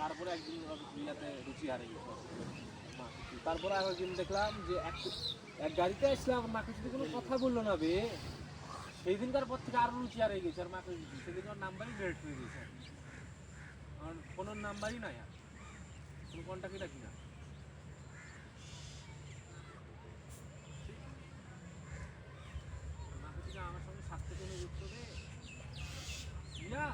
তারপরে একদিন ইয়াতে রুচি হারিয়ে গেছে। তারপরে আর একদিন দেখলাম যে এক গাড়িতে আসলাম, মাকে যদি কোনো কথা বললো না বে, সেই দিনকার পর থেকে আরো রুচি হারিয়ে গেছে। আর মাকে সেদিন ওর নাম্বারই ডিলিট হয়ে গেছে, আমার ফোনের নাম্বারই নাই, আর কোনো কন্ট্যাক্টই রাখি না। মাকে থেকে আমার সঙ্গে স্বাস্থ্য কোনো যুক্ত রে ইয়া।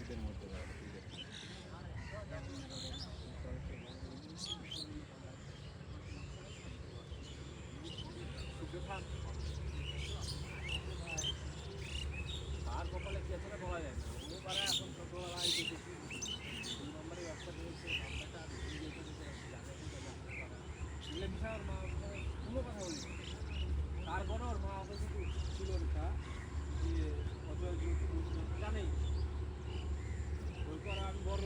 ঈদের মধ্যে আর কপালে কি আছে বলা যায় না, ও পারে এখন ছোটবেলায় দেখেছি 2 নম্বরে ব্যবসা করেছে, নাম্বারটা মিলে বিষয় ওর মা কোনো কথা বলি, তারপরে ওর মা ওকে কিন্তু ছিল রেখা যে অজয় যেহেতু জানেই ওই পরে আমি বড়